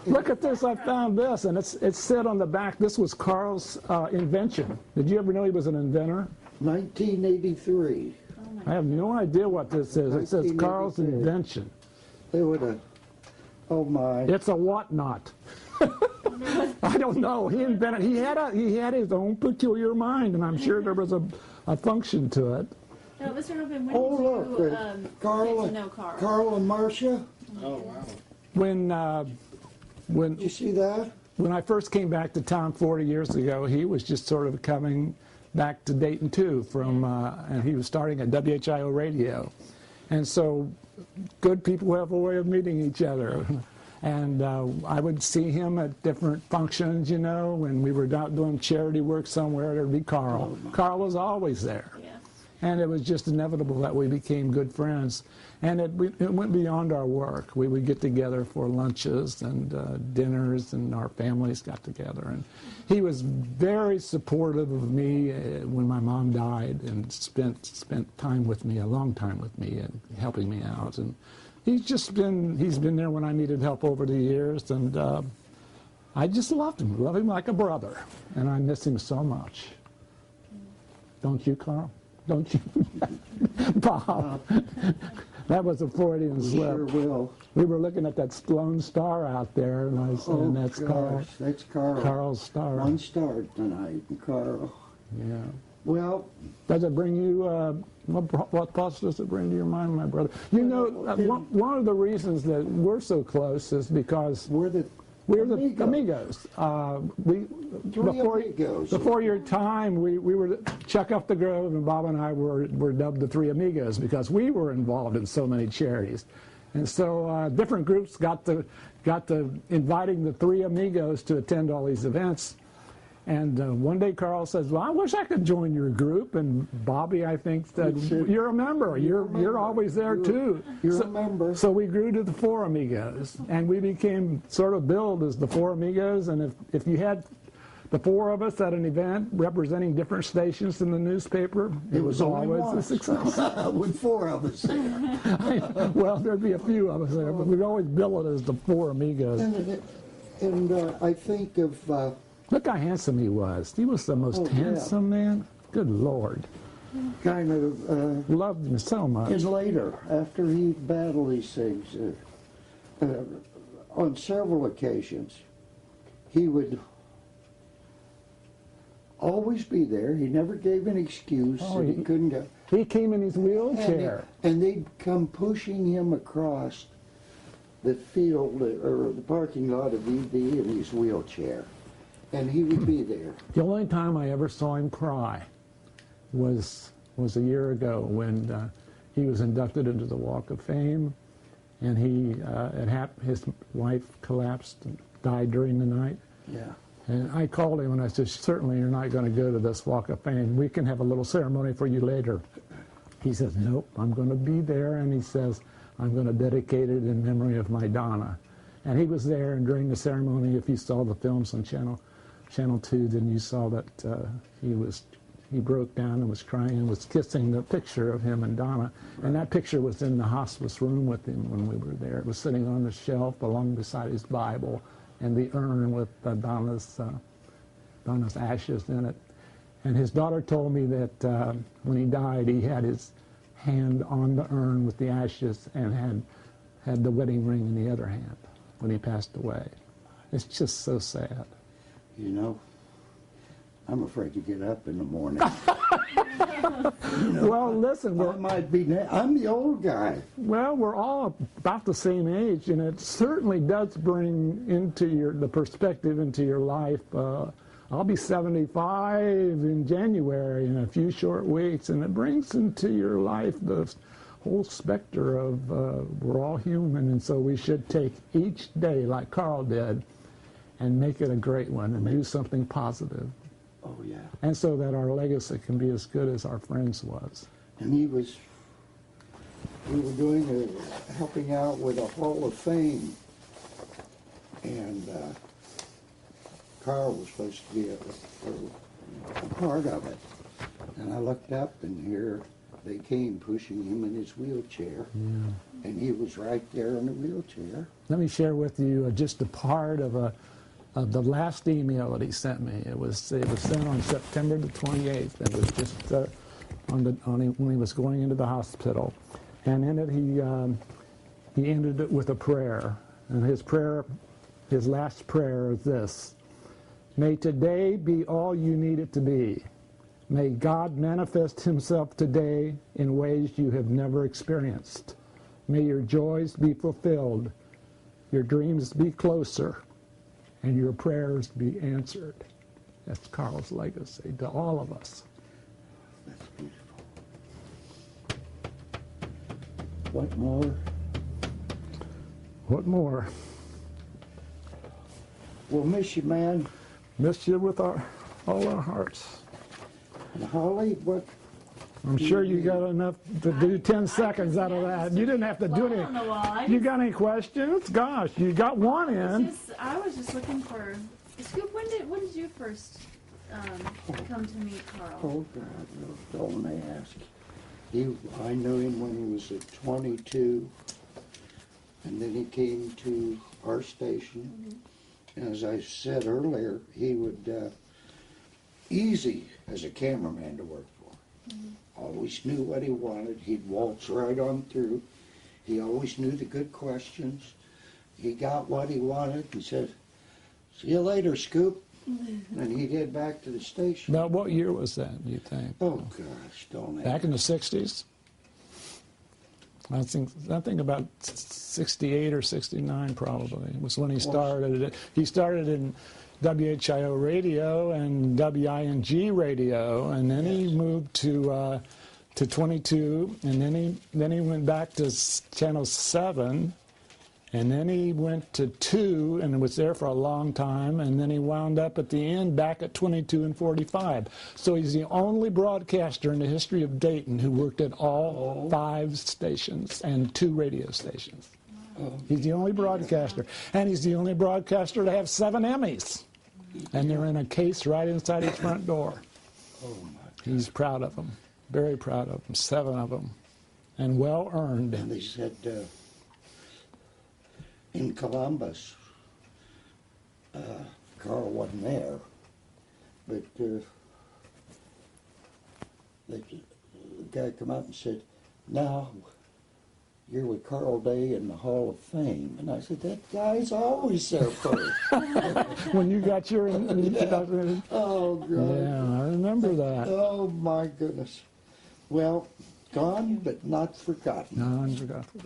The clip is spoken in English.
Look at this, I found this, and it said on the back, this was Carl's invention. Did you ever know he was an inventor? 1983. I have no idea what this is. It says Carl's invention. They would have, oh my. It's a whatnot. I don't know. He invented, he had his own peculiar mind, and I'm sure there was a function to it. Now, Mr. Hoffman, when Oh, did look, you Carl, get to know Carl? Carl and Marcia. Oh, wow. When Did you see that? When I first came back to town 40 years ago, he was just sort of coming back to Dayton too from, and he was starting at WHIO radio. And so good people have a way of meeting each other. And I would see him at different functions, you know, when we were out doing charity work somewhere, there'd be Carl. Carl was always there. Yeah. And it was just inevitable that we became good friends. And it went beyond our work. We would get together for lunches and dinners, and our families got together. And he was very supportive of me when my mom died, and spent time with me, a long time with me, and helping me out. And he's been there when I needed help over the years, and I just loved him like a brother. And I miss him so much. Don't you, Carl? Don't you? Bob. That was a Freudian slip. Sure will. We were looking at that lone star out there, and I said, and that's Carl. Gosh, that's Carl. Carl's star. One star tonight, Carl. Yeah. Well, Does it bring you, what thoughts does it bring to your mind, my brother? You know, one of the reasons that we're so close is because we're the amigos. amigos. Before your time, we were Chuck Up the Grove, and Bob and I were dubbed the Three Amigos because we were involved in so many charities, and so different groups got to inviting the Three Amigos to attend all these events. And one day Carl says, "Well, I wish I could join your group." And Bobby, I think, said, "You're a member. You're always there too." You're a member. So we grew to the Four Amigos, and we became sort of billed as the Four Amigos. And if you had the four of us at an event representing different stations in the newspaper, it was always a success. With four of us there. Well, there'd be a few of us there, but we'd always bill it as the Four Amigos. And I think of... Look how handsome he was. He was the most handsome man. Good Lord. kind of... Loved him so much. And later, after he battled these things, on several occasions, he would always be there. He never gave an excuse that he couldn't go. He came in his wheelchair. And they'd come pushing him across the field or the parking lot of ED in his wheelchair. And he would be there. The only time I ever saw him cry was a year ago when he was inducted into the Walk of Fame, and his wife collapsed and died during the night. Yeah. And I called him and I said, certainly you're not going to go to this Walk of Fame. We can have a little ceremony for you later. He says, nope, I'm going to be there. And he says, I'm going to dedicate it in memory of my Donna. And he was there, and during the ceremony, if you saw the films on Channel 2, then you saw that he broke down and was crying and was kissing the picture of him and Donna. And that picture was in the hospice room with him when we were there. It was sitting on the shelf along beside his Bible and the urn with Donna's ashes in it. And his daughter told me that when he died, he had his hand on the urn with the ashes and had the wedding ring in the other hand when he passed away. It's just so sad. You know, I'm afraid to get up in the morning. Well, listen, I'm the old guy. Well, we're all about the same age, and it certainly does bring into the perspective into your life. I'll be 75 in January in a few short weeks, and it brings into your life the whole specter of we're all human, and so we should take each day like Carl did and make it a great one and do something positive. Oh, yeah. And so that our legacy can be as good as our friend's was. And we were helping out with a Hall of Fame. And Carl was supposed to be a part of it. And I looked up, and here they came pushing him in his wheelchair. Yeah. And he was right there in a wheelchair. Let me share with you just a part of the last email that he sent me. It was sent on September the 28th. It was just when he was going into the hospital, and in it he ended it with a prayer. And his last prayer is this: "May today be all you need it to be. May God manifest himself today in ways you have never experienced. May your joys be fulfilled, your dreams be closer, and your prayers be answered." That's Carl's legacy to all of us. That's beautiful. What more? What more? We'll miss you, man. Miss you with all our hearts. And Holly, what? I'm sure you got enough to do 10 seconds out of that. You didn't have to do anything. You got any questions? Gosh, you got one in. I was just looking for Scoop. When did you first come to meet Carl? Oh God, no, don't ask. I knew him when he was at 22, and then he came to our station. And as I said earlier, he would easy as a cameraman to work for. Always knew what he wanted. He'd waltz right on through. He always knew the good questions. He got what he wanted and said, "See you later, Scoop." And he'd head back to the station. Now, what year was that, do you think? Oh gosh, don't ask. Back in the 60s? I think about 68 or 69 probably was when he started. He started in WHIO radio and WING radio, and then he moved to 22, and then he went back to channel 7, and then he went to 2 and was there for a long time, and then he wound up at the end back at 22 and 45. So he's the only broadcaster in the history of Dayton who worked at all 5 stations and 2 radio stations. He's the only broadcaster, and he's the only broadcaster to have 7 Emmys. And they're in a case right inside his front door. Oh my God. He's proud of them, very proud of them, 7 of them, and well earned. And they said in Columbus, Carl wasn't there, but the guy come out and said, "Now you're with Carl Day in the Hall of Fame." And I said, "That guy's always there first." When you got your... Oh, God. Yeah, I remember that. Oh, my goodness. Well, gone but not forgotten. No, I forgot that.